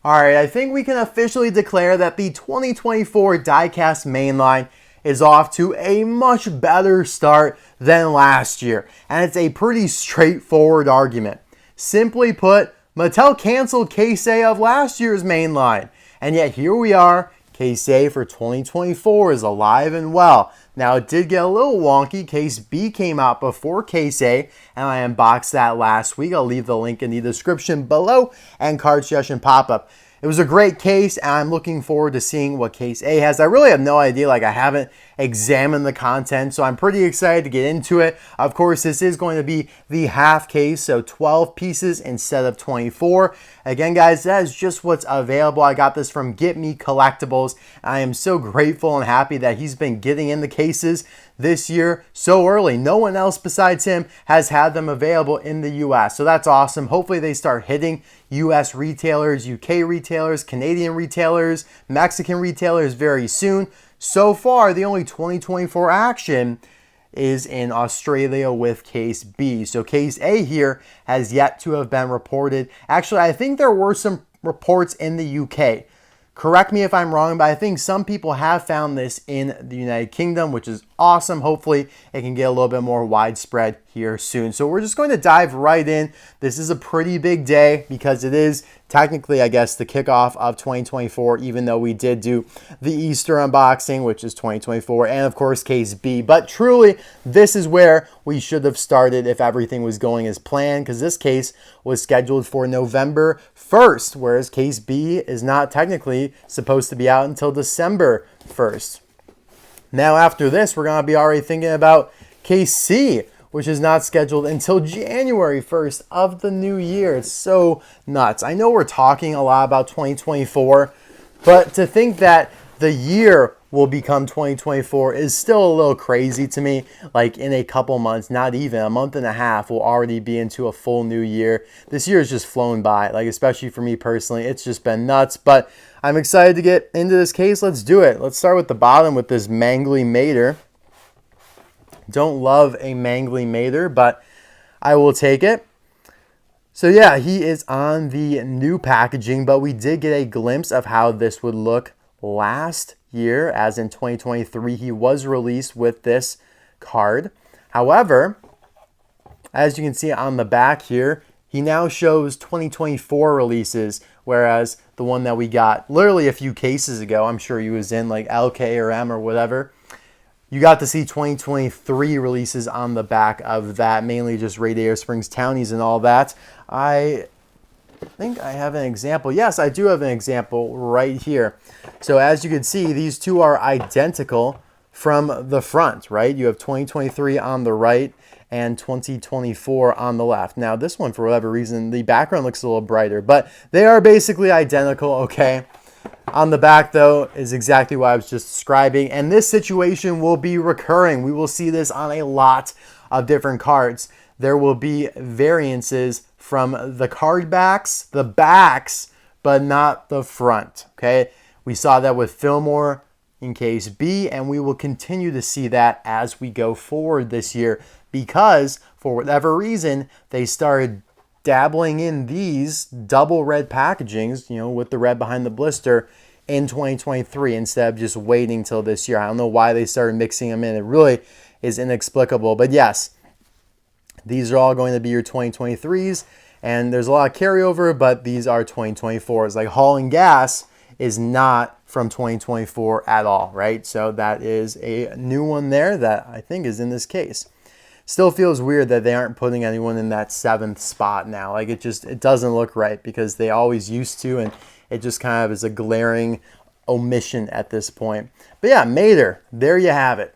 Alright, I think we can officially declare that the 2024 diecast mainline is off to a much better start than last year. And it's a pretty straightforward argument. Simply put, Mattel canceled Case A of last year's mainline. And yet here we are, Case A for 2024 is alive and well. Now it did get a little wonky. Case B came out before Case A, and I unboxed that last week. I'll leave the link in the description below and card suggestion pop-up. It was a great case, and I'm looking forward to seeing what Case A has. I really have no idea. I haven't examined the content, so I'm pretty excited to get into it. Of course, this is going to be the half case, so 12 pieces instead of 24. Again, guys, that is just what's available. I got this from GetMeCollecitlbes. I am so grateful and happy that he's been getting in the cases this year so early. No one else besides him has had them available in the US, so that's awesome. Hopefully they start hitting US retailers, UK retailers, Canadian retailers, Mexican retailers very soon. So far, the only 2024 action is in Australia with Case B. So Case A here has yet to have been reported. Actually, I think there were some reports in the UK. Correct me if I'm wrong, but I think some people have found this in the United Kingdom, which is awesome. Hopefully, it can get a little bit more widespread here soon. So we're just going to dive right in. This is a pretty big day because it is technically, I guess, the kickoff of 2024, even though we did do the Easter unboxing, which is 2024, and of course, Case B. But truly, this is where we should have started if everything was going as planned, because this case was scheduled for November 1st, whereas Case B is not technically supposed to be out until December 1st. Now, after this, we're going to be already thinking about Case C, which is not scheduled until January 1st of the new year. It's so nuts. I know we're talking a lot about 2024, but to think that the year will become 2024 is still a little crazy to me. Like in a couple months, not even a month and a half, we'll already be into a full new year. This year has just flown by, especially for me personally. It's just been nuts, but I'm excited to get into this case. Let's do it. Let's start with the bottom with this mangly Mater. Don't love a mangly Mater, but I will take it. So yeah, he is on the new packaging, but we did get a glimpse of how this would look last year, as in 2023. He was released with this card. However, as you can see on the back here, he now shows 2024 releases, whereas the one that we got literally a few cases ago, I'm sure he was in LK or M or whatever, you got to see 2023 releases on the back of that, mainly just Radiator Springs Townies and all that. I think I have an example. Yes, I do have an example right here. So as you can see, these two are identical from the front, right? You have 2023 on the right and 2024 on the left. Now this one, for whatever reason, the background looks a little brighter, but they are basically identical, okay? On the back, though, is exactly what I was just describing, and this situation will be recurring. We will see this on a lot of different cards. There will be variances from the card backs, but not the front, okay? We saw that with Fillmore in Case B, and we will continue to see that as we go forward this year because, for whatever reason, they started dabbling in these double red packagings, with the red behind the blister in 2023 instead of just waiting till this year. I don't know why they started mixing them in. It really is inexplicable. But yes, these are all going to be your 2023s, and there's a lot of carryover, but these are 2024s. Like Hall and Gas is not from 2024 at all, right? So that is a new one there that I think is in this case. Still feels weird that they aren't putting anyone in that 7th spot now. It doesn't look right because they always used to, and it just kind of is a glaring omission at this point. But yeah, Mater, there you have it.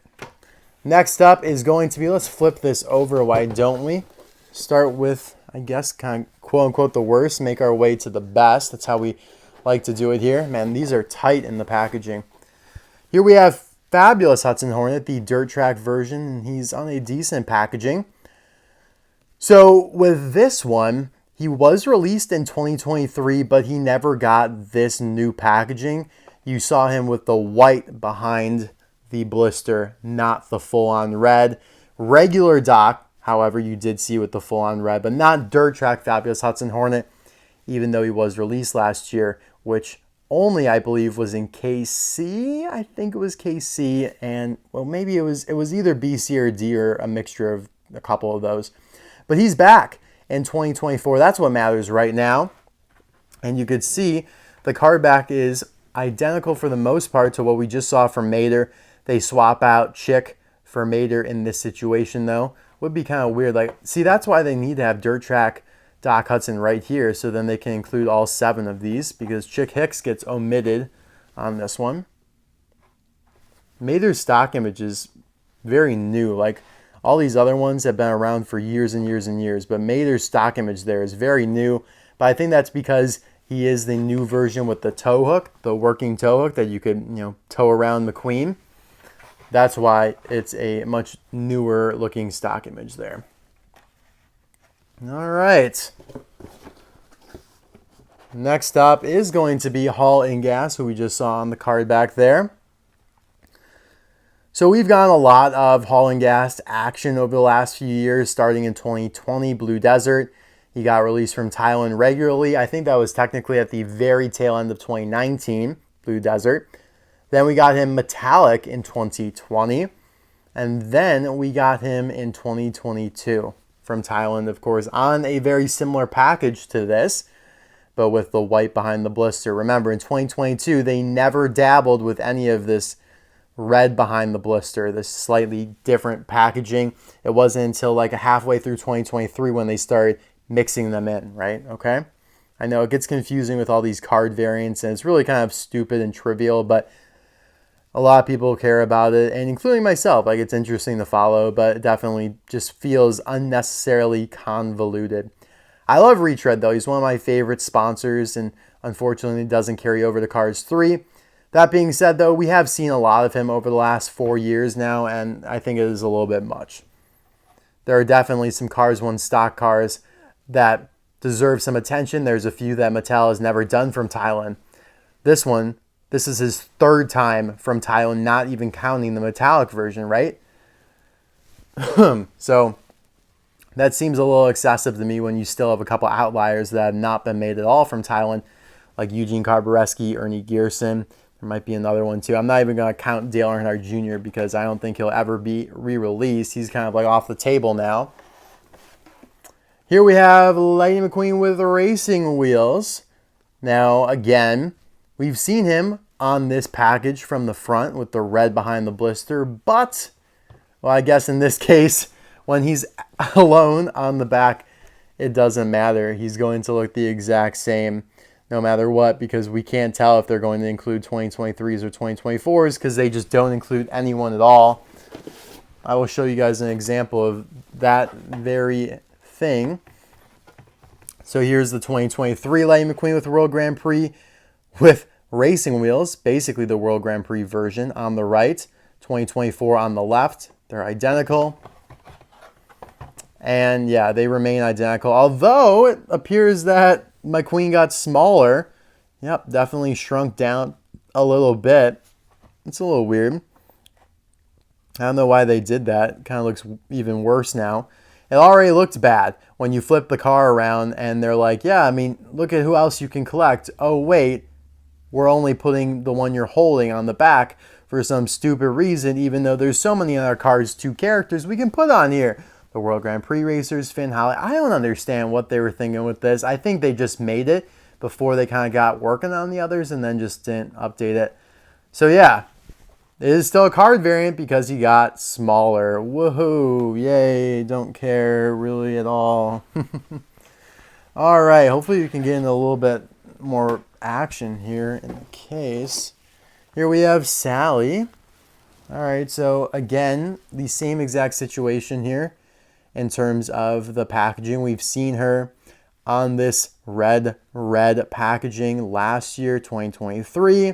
Next up is going to be, let's flip this over, why don't we? Start with, I guess, kind of quote unquote the worst, make our way to the best. That's how we like to do it here. Man, these are tight in the packaging. Here we have fabulous Hudson Hornet, the dirt track version, and he's on a decent packaging. So with this one, he was released in 2023, but he never got this new packaging. You saw him with the white behind the blister, not the full-on red. Regular Doc, however, you did see with the full-on red, but not dirt track fabulous Hudson Hornet. even though he was released last year, which only, I believe, was in KC. I think it was KC, and well, maybe it was either BC or D, or a mixture of a couple of those. But he's back in 2024. That's what matters right now. And you could see the card back is identical for the most part to what we just saw from Mater. They swap out Chick for Mater in this situation, though. Would be kind of weird. Like, see, that's why they need to have Dirt Track Doc Hudson right here, so then they can include all 7 of these, because Chick Hicks gets omitted on this one. Mater's stock image is very new. Like, all these other ones have been around for years and years and years, but Mater's stock image there is very new. But I think that's because he is the new version with the tow hook, the working tow hook that you could, tow around McQueen. That's why it's a much newer looking stock image there. All right. Next up is going to be Inngas, who we just saw on the card back there. So we've gotten a lot of Inngas action over the last few years, starting in 2020, Blue Desert. He got released from Thailand regularly. I think that was technically at the very tail end of 2019, Blue Desert. Then we got him metallic in 2020. And then we got him in 2022 from Thailand, of course, on a very similar package to this, but with the white behind the blister. Remember, in 2022, they never dabbled with any of this red behind the blister, this slightly different packaging. It wasn't until like halfway through 2023 when they started mixing them in, right? Okay. I know it gets confusing with all these card variants, and it's really kind of stupid and trivial, but a lot of people care about it, and including myself. Like, it's interesting to follow, but it definitely just feels unnecessarily convoluted. I love Retread, though. He's one of my favorite sponsors, and unfortunately it doesn't carry over to Cards 3. That being said, though, we have seen a lot of him over the last 4 years now, and I think it is a little bit much. There are definitely some Cars 1 stock cars that deserve some attention. There's a few that Mattel has never done from Thailand. This is his 3rd time from Thailand, not even counting the metallic version, right? So that seems a little excessive to me when you still have a couple outliers that have not been made at all from Thailand, like Eugene Carbureski, Ernie Gearsten. There might be another one too. I'm not even going to count Dale Earnhardt Jr. because I don't think he'll ever be re-released. He's kind of like off the table now. Here we have Lightning McQueen with racing wheels. Now, again, we've seen him on this package from the front with the red behind the blister, but, well, I guess in this case, when he's alone on the back, it doesn't matter. He's going to look the exact same no matter what, because we can't tell if they're going to include 2023s or 2024s because they just don't include anyone at all. I will show you guys an example of that very thing. So here's the 2023 Lightning McQueen with the World Grand Prix with racing wheels, basically the World Grand Prix version on the right, 2024 on the left. They're identical. And yeah, they remain identical, although it appears that McQueen got smaller. Yep, definitely shrunk down a little bit. It's a little weird. I don't know why they did that. It kind of looks even worse now. It already looked bad when you flip the car around and they're like, yeah, I mean, look at who else you can collect. Oh, wait, we're only putting the one you're holding on the back for some stupid reason, even though there's so many other cars, 2 characters we can put on here. The World Grand Prix racers, Finn Holly. I don't understand what they were thinking with this. I think they just made it before they kind of got working on the others and then just didn't update it. So yeah, it is still a card variant because he got smaller. Woohoo, yay, don't care really at all. All right, hopefully you can get into a little bit more action here in the case. Here we have Sally. All right, so again, the same exact situation here. In terms of the packaging, we've seen her on this red packaging last year, 2023.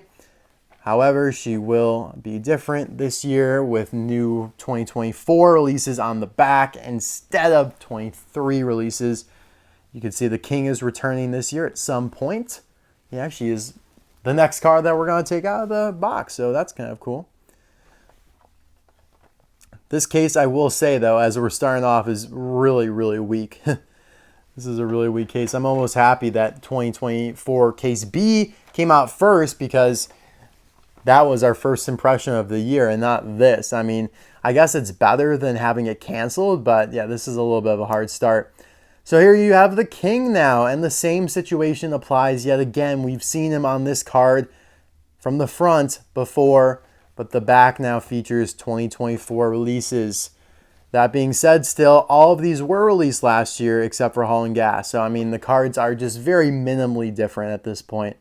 However, she will be different this year with new 2024 releases on the back instead of 23 releases. You can see the King is returning this year at some point. He actually is the next car that we're going to take out of the box, so that's kind of cool. This case, I will say, though, as we're starting off, is really, really weak. This is a really weak case. I'm almost happy that 2024 case B came out first because that was our first impression of the year and not this. I mean, I guess it's better than having it canceled, but yeah, this is a little bit of a hard start. So here you have the King now, and the same situation applies yet again. We've seen him on this card from the front before, but the back now features 2024 releases. That being said, still, all of these were released last year except for Hull and Gas. So, I mean, the cards are just very minimally different at this point.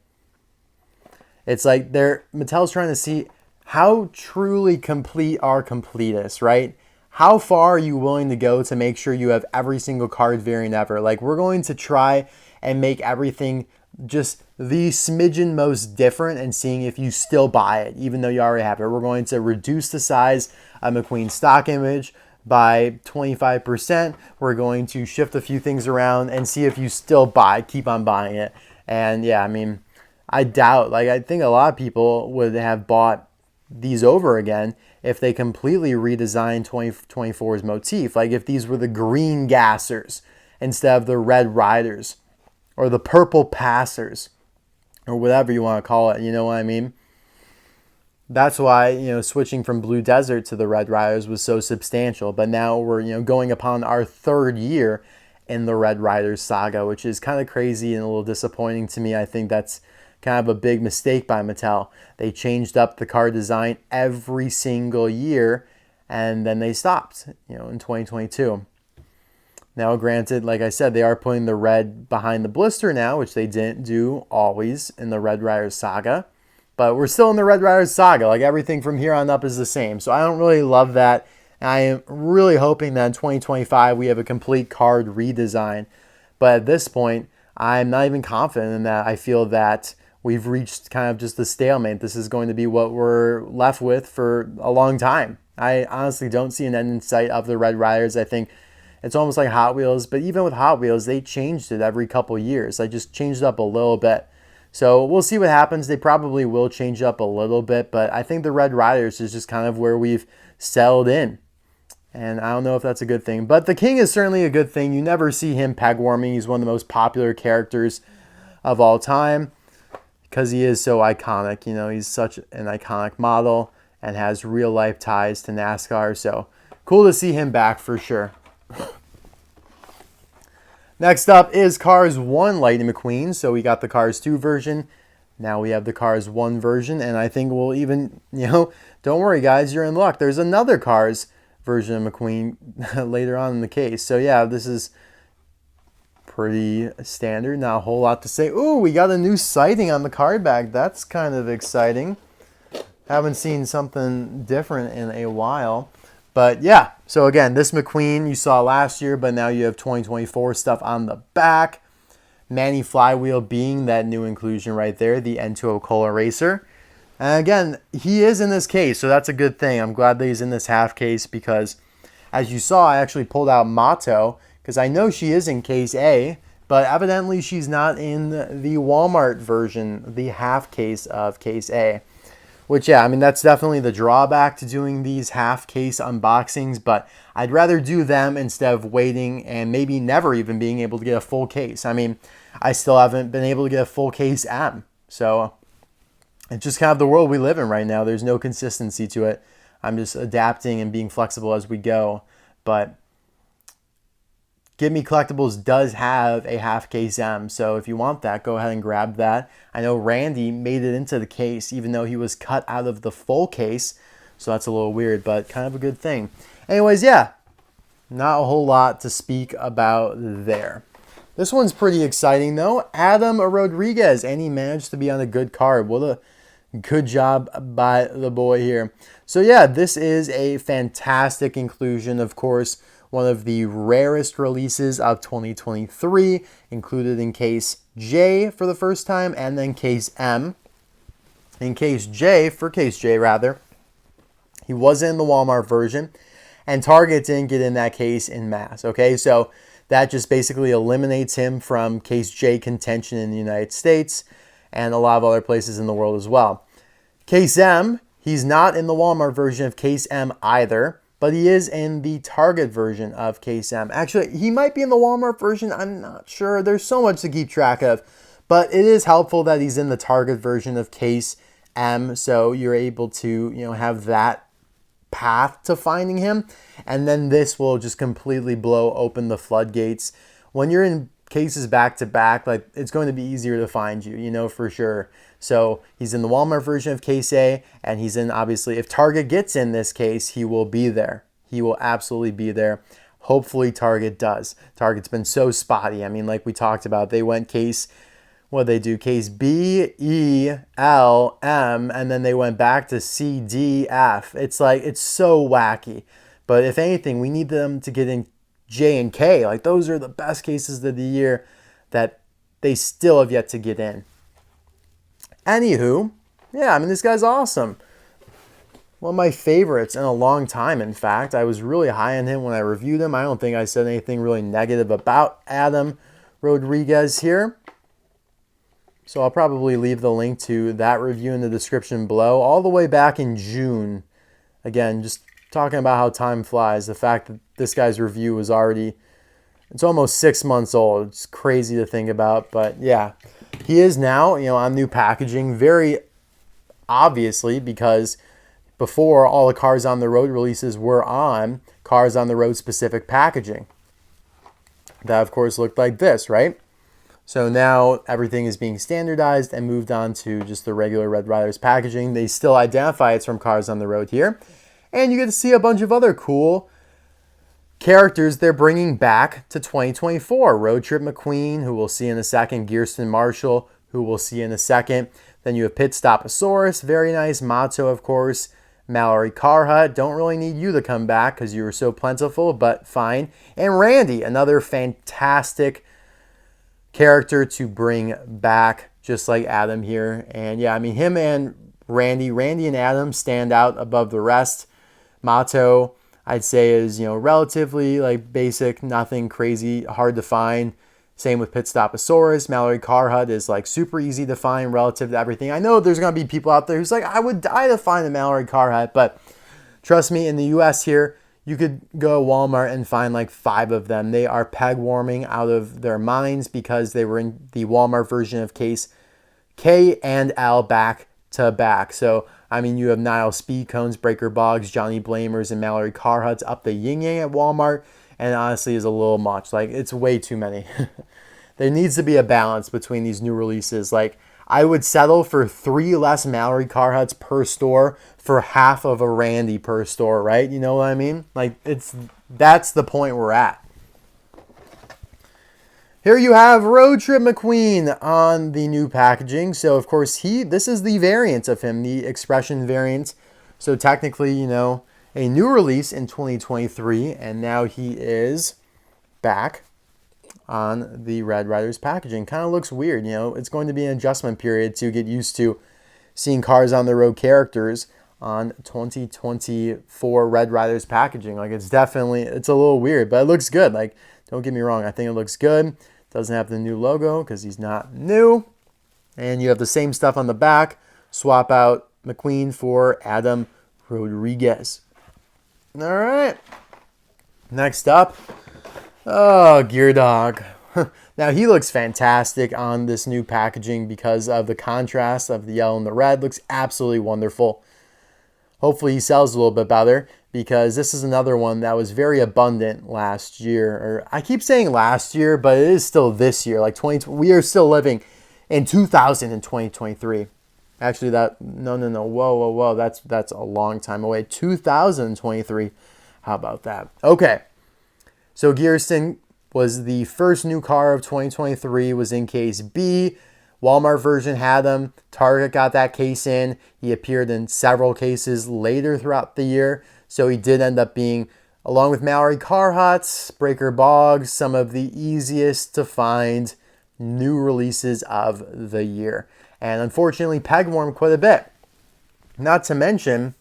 It's like Mattel's trying to see how truly complete are completists, right? How far are you willing to go to make sure you have every single card variant ever? Like, we're going to try and make everything just the smidgen most different and seeing if you still buy it, even though you already have it. We're going to reduce the size of McQueen stock image by 25%. We're going to shift a few things around and see if you still keep on buying it. And yeah, I mean, I doubt, I think a lot of people would have bought these over again if they completely redesigned 2024's motif. Like if these were the green gassers instead of the red riders or the purple passers or whatever you want to call it. You know what I mean? That's why, switching from Blue Desert to the Red Riders was so substantial. But now we're, going upon our third year in the Red Riders saga, which is kind of crazy and a little disappointing to me. I think that's kind of a big mistake by Mattel. They changed up the card design every single year, and then they stopped, in 2022. Now, granted, like I said, they are putting the red behind the blister now, which they didn't do always in the Red Riders saga. But we're still in the Red Riders saga. Like everything from here on up is the same. So I don't really love that. I am really hoping that in 2025 we have a complete card redesign. But at this point, I'm not even confident in that. I feel that we've reached kind of just the stalemate. This is going to be what we're left with for a long time. I honestly don't see an end in sight of the Red Riders. I think it's almost like Hot Wheels. But even with Hot Wheels, they changed it every couple years. I just changed it up a little bit. So we'll see what happens. They probably will change up a little bit, but I think the Red Riders is just kind of where we've settled in. And I don't know if that's a good thing. But the King is certainly a good thing. You never see him peg warming. He's one of the most popular characters of all time because he is so iconic. He's such an iconic model and has real life ties to NASCAR. So cool to see him back for sure. Next up is Cars 1 Lightning McQueen. So we got the Cars 2 version. Now we have the Cars 1 version. And I think we'll even, don't worry guys, you're in luck. There's another Cars version of McQueen later on in the case. So yeah, this is pretty standard. Not a whole lot to say. Ooh, we got a new sighting on the card back. That's kind of exciting. Haven't seen something different in a while. But yeah, so again, this McQueen you saw last year, but now you have 2024 stuff on the back. Manny Flywheel being that new inclusion right there, the N2O Cola Racer. And again, he is in this case, so that's a good thing. I'm glad that he's in this half case because, as you saw, I actually pulled out Mato because I know she is in case A, but evidently she's not in the Walmart version, the half case of case A. Which, yeah, I mean, that's definitely the drawback to doing these half case unboxings, but I'd rather do them instead of waiting and maybe never even being able to get a full case. I mean, I still haven't been able to get a full case M. So it's just kind of the world we live in right now. There's no consistency to it. I'm just adapting and being flexible as we go. But GetMeCollecitlbes does have a half case M, so if you want that, go ahead and grab that. I know Randy made it into the case, even though he was cut out of the full case, so that's a little weird, but kind of a good thing. Anyways, yeah, not a whole lot to speak about there. This one's pretty exciting, though. Adam Roadriguez, and he managed to be on a good card. What a good job by the boy here. So yeah, this is a fantastic inclusion, of course. One of the rarest releases of 2023, included in case J for the first time, and then case M. In case J, he was in the Walmart version, and Target didn't get in that case in mass. Okay, so that just basically eliminates him from case J contention in the United States and a lot of other places in the world as well. Case M, he's not in the Walmart version of case M either, but he is in the Target version of Case M. Actually, he might be in the Walmart version. I'm not sure. There's so much to keep track of, but it is helpful that he's in the Target version of Case M, so you're able to, have that path to finding him, and then this will just completely blow open the floodgates. When you're in cases back to back, like, it's going to be easier to find you, for sure. So he's in the Walmart version of Case A, and he's in, obviously, if Target gets in this case, he will be there. He will absolutely be there. Hopefully Target does. Target's been so spotty. I mean, like we talked about, they went case, what they do, case B, E, L, M, and then they went back to C, D, F. It's like, it's so wacky. But if anything, we need them to get in J and K. Like, those are the best cases of the year that they still have yet to get in. Anywho, yeah, I mean, this guy's awesome. One of my favorites in a long time, in fact. I was really high on him when I reviewed him. I don't think I said anything really negative about Adam Roadriguez here. So I'll probably leave the link to that review in the description below, all the way back in June. Again, just talking about how time flies. The fact that this guy's review was already, it's almost 6 months old. It's crazy to think about, but yeah. He is now, on new packaging, very obviously, because before all the Cars on the Road releases were on Cars on the Road specific packaging. That, of course, looked like this, right? So now everything is being standardized and moved on to just the regular Red Riders packaging. They still identify it's from Cars on the Road here. And you get to see a bunch of other cool characters they're bringing back to 2024. Road Trip McQueen, who we'll see in a second. Gearsten Marshall, who we'll see in a second. Then you have Pitstoposaurus, very nice. Mato, of course. Mallory Karhut, don't really need you to come back because you were so plentiful, but fine. And Randy, another fantastic character to bring back, just like Adam here. And yeah, I mean, him and Randy and Adam stand out above the rest. Mato, I'd say, is, relatively like basic, nothing crazy, hard to find. Same with Pitstoposaurus. Mallory Karhut is like super easy to find relative to everything. I know there's going to be people out there who's like, I would die to find a Mallory Karhut, but trust me, in the US here, you could go to Walmart and find like 5 of them. They are peg warming out of their minds because they were in the Walmart version of case K and L back to back. So, I mean, you have Nile Speed Cones, Breaker Boggs, Johnny Blamers, and Mallory Karhuts up the yin yang at Walmart. And honestly is a little much. Like, it's way too many. There needs to be a balance between these new releases. Like, I would settle for 3 less Mallory Karhuts per store for half of a Randy per store, right? You know what I mean? Like, that's the point we're at. Here you have Road Trip McQueen on the new packaging. So, of course, this is the variant of him, the Expression variant. So, technically, a new release in 2023, and now he is back on the Red Riders packaging. Kind of looks weird, It's going to be an adjustment period to get used to seeing Cars on the Road characters on 2024 Red Riders packaging. Like, it's a little weird, but it looks good. Like, don't get me wrong, I think it looks good. Doesn't have the new logo because he's not new. And you have the same stuff on the back. Swap out McQueen for Adam Roadriguez. All right. Next up, Gear Dog. Now, he looks fantastic on this new packaging because of the contrast of the yellow and the red. Looks absolutely wonderful. Hopefully, he sells a little bit better because this is another one that was very abundant last year. Or I keep saying last year, but it is still this year. Like, we are still living in 2023. Actually, no. Whoa. That's a long time away. 2023. How about that? Okay. So Gearsten was the first new car of 2023. Was in case B. Walmart version had him. Target got that case in. He appeared in several cases later throughout the year. So he did end up being, along with Mallory Karhut, Breaker Boggs, some of the easiest to find new releases of the year. And unfortunately, peg warmed quite a bit. Not to mention,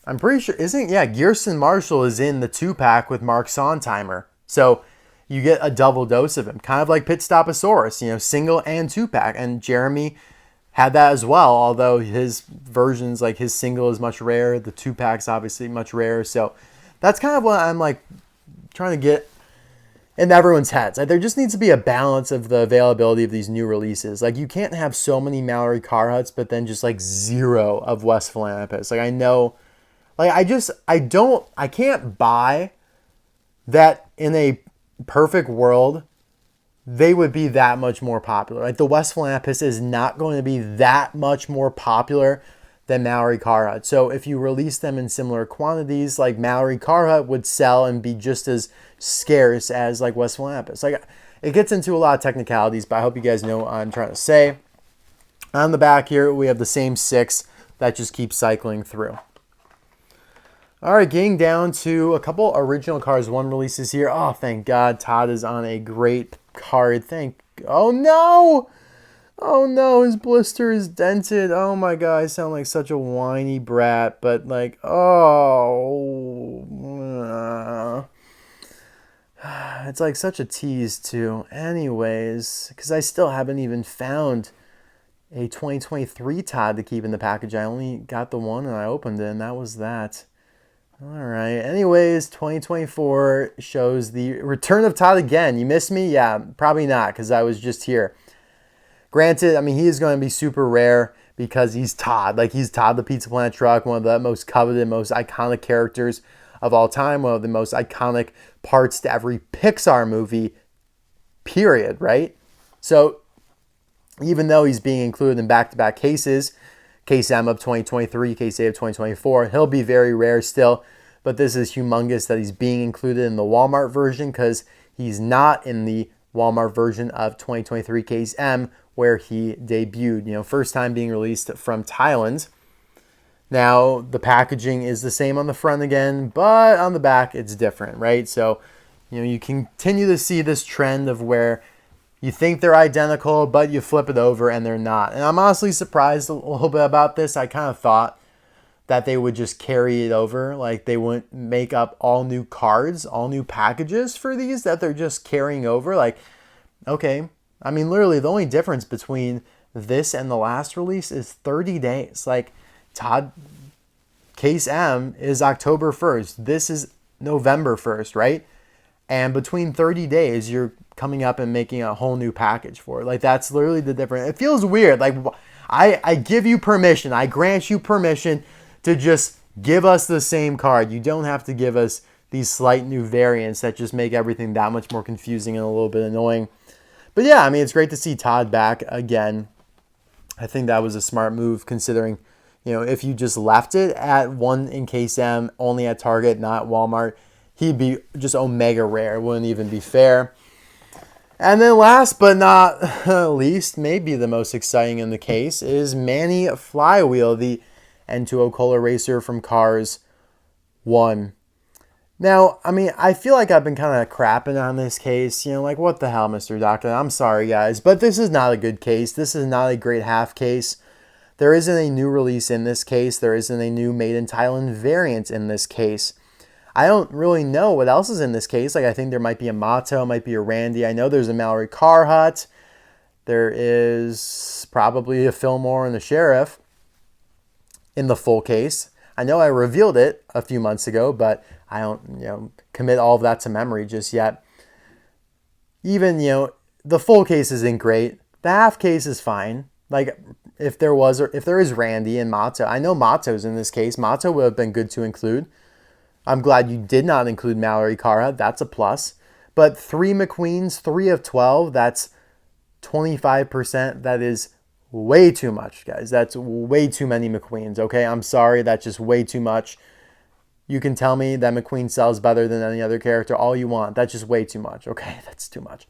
I'm pretty sure, Gearsten Marshall is in the 2-pack with Mark Sontheimer. So you get a double dose of him. Kind of like Pitstoposaurus, single and 2-pack. And Jeremy had that as well, although his versions, like his single is much rarer. The 2-pack's obviously much rarer. So that's kind of what I'm like trying to get in everyone's heads. Like, there just needs to be a balance of the availability of these new releases. Like, you can't have so many Mallory Karhuts, but then just like 0 of West Philanthropus. Like, I know, like, I can't buy that in a perfect world they would be that much more popular. Like, the West Philanthropus is not going to be that much more popular than Mallory Karhut. So if you release them in similar quantities, like, Mallory Karhut would sell and be just as scarce as like West Philanthropus. Like, it gets into a lot of technicalities, but I hope you guys know what I'm trying to say. On the back here, we have the same 6 that just keep cycling through. All right, getting down to a couple original Cars 1 releases here. Oh, thank God, Todd is on a great card. Oh no! Oh no, his blister is dented. Oh my God, I sound like such a whiny brat, but like, it's like such a tease too. Anyways, because I still haven't even found a 2023 Todd to keep in the package. I only got the one and I opened it, and that was that. All right. Anyways, 2024 shows the return of Todd again. You missed me? Yeah, probably not, because I was just here. Granted, I mean, he is going to be super rare because he's Todd. Like, he's Todd the Pizza Planet truck, one of the most coveted, most iconic characters of all time, one of the most iconic parts to every Pixar movie, period, right? So even though he's being included in back-to-back cases, Case M of 2023, Case A of 2024, he'll be very rare still, but this is humongous that he's being included in the Walmart version, because he's not in the Walmart version of 2023 Case M where he debuted. You know, first time being released from Thailand. Now, the packaging is the same on the front again, but on the back it's different, right? So, you know, you continue to see this trend of where you think they're identical, but you flip it over and they're not. And I'm honestly surprised a little bit about this. I kind of thought that they would just carry it over. Like, they wouldn't make up all new cards, all new packages for these, that they're just carrying over. Like, okay. I mean, literally, the only difference between this and the last release is 30 days. Like, Todd Case M is October 1st. This is November 1st, right? And between 30 days, you're coming up and making a whole new package for it. Like, that's literally the difference. It feels weird. Like, I give you permission. I grant you permission to just give us the same card. You don't have to give us these slight new variants that just make everything that much more confusing and a little bit annoying. But yeah, I mean, it's great to see Todd back again. I think that was a smart move, considering, you know, if you just left it at 1 in Case M, only at Target, not Walmart, he'd be just omega rare. It wouldn't even be fair. And then last but not least, maybe the most exciting in the case, is Manny Flywheel, the N2O Cola Racer from Cars 1. Now, I mean, I feel like I've been kind of crapping on this case. You know, like, what the hell, Mr. Docketer? I'm sorry, guys, but this is not a good case. This is not a great half case. There isn't a new release in this case. There isn't a new made-in-Thailand variant in this case. I don't really know what else is in this case. Like, I think there might be a Mato, might be a Randy. I know there's a Mallory Karhut. There is probably a Fillmore and the Sheriff in the full case. I know I revealed it a few months ago, but I don't, you know, commit all of that to memory just yet. Even, you know, the full case isn't great. The half case is fine. Like, if there is Randy and Mato, I know Mato's in this case. Mato would have been good to include. I'm glad you did not include Mallory Karhut. That's a plus. But 3 McQueens, 3 of 12, that's 25%. That is way too much, guys. That's way too many McQueens, okay? I'm sorry, that's just way too much. You can tell me that McQueen sells better than any other character all you want. That's just way too much, okay? That's too much.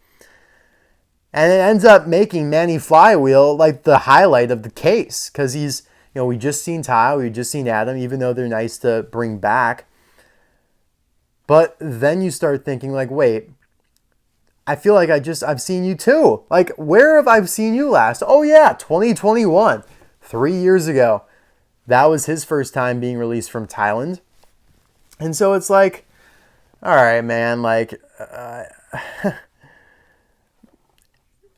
And it ends up making Manny Flywheel like the highlight of the case, because he's, you know, we just seen Ty, we just seen Adam, even though they're nice to bring back. But then you start thinking, like, wait, I feel like I've seen you too. Like, where have I seen you last? Oh yeah, 2021, 3 years ago. That was his first time being released from Thailand. And so it's like, all right, man, like,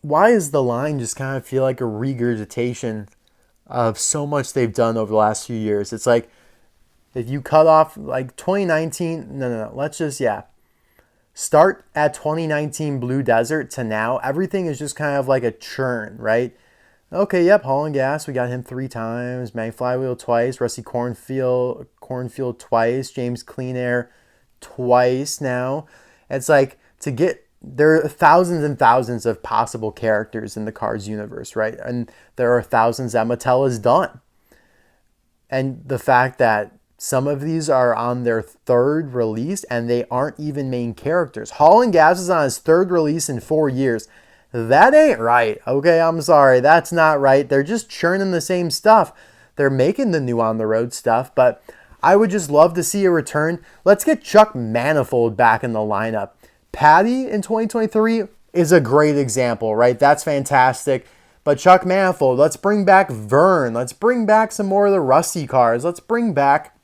why does the line just kind of feel like a regurgitation of so much they've done over the last few years? It's like, If you cut off like 2019, no. Let's just, start at 2019 Blue Desert to now. Everything is just kind of like a churn, right? Okay, yep, Hall and Gas, we got him 3 times. Manny Flywheel twice. Rusty Cornfield twice. James Clean Air twice now. It's like there are thousands and thousands of possible characters in the Cars universe, right? And there are thousands that Mattel has done. And the fact that some of these are on their 3rd release and they aren't even main characters. Hall and Gas is on his 3rd release in 4 years. That ain't right. Okay, I'm sorry. That's not right. They're just churning the same stuff. They're making the new on the road stuff, but I would just love to see a return. Let's get Chuck Manifold back in the lineup. Patty in 2023 is a great example, right? That's fantastic. But Chuck Manifold, let's bring back Vern. Let's bring back some more of the Rusty cars. Let's bring back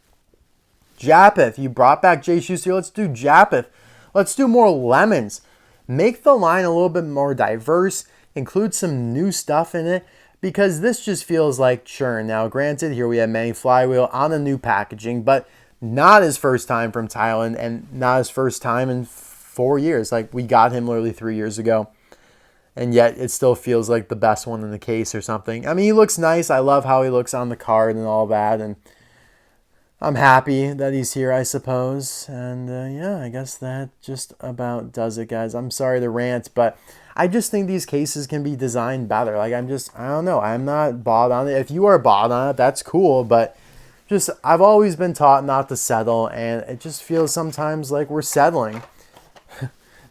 Japeth. You brought back Jay Schuster. Let's do Japeth. Let's do more Lemons. Make the line a little bit more diverse. Include some new stuff in it. Because this just feels like churn. Now, granted, here we have Manny Flywheel on a new packaging. But not his first time from Thailand. And not his first time in 4 years. Like, we got him literally 3 years ago. And yet, it still feels like the best one in the case or something. I mean, he looks nice. I love how he looks on the card and all that. And I'm happy that he's here, I suppose. And I guess that just about does it, guys. I'm sorry to rant, but I just think these cases can be designed better. Like, I don't know. I'm not bought on it. If you are bought on it, that's cool. But I've always been taught not to settle. And it just feels sometimes like we're settling.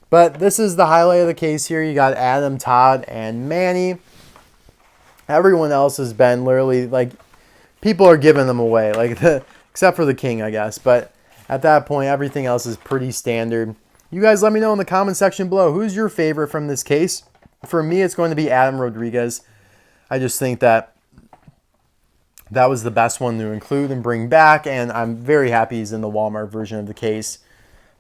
But this is the highlight of the case here. You got Adam, Todd, and Manny. Everyone else has been literally, like, people are giving them away. Like, except for the King, I guess. But at that point, everything else is pretty standard. You guys let me know in the comment section below. Who's your favorite from this case? For me, it's going to be Adam Roadriguez. I just think that was the best one to include and bring back. And I'm very happy he's in the Walmart version of the case.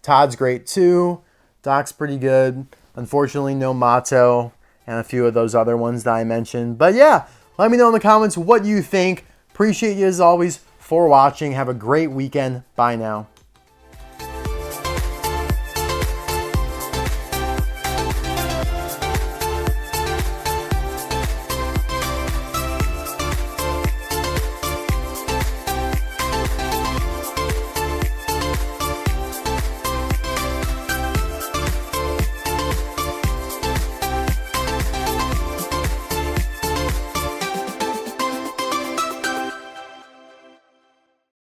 Todd's great, too. Doc's pretty good. Unfortunately, no Mato and a few of those other ones that I mentioned. But yeah, let me know in the comments what you think. Appreciate you as always for watching. Have a great weekend. Bye now.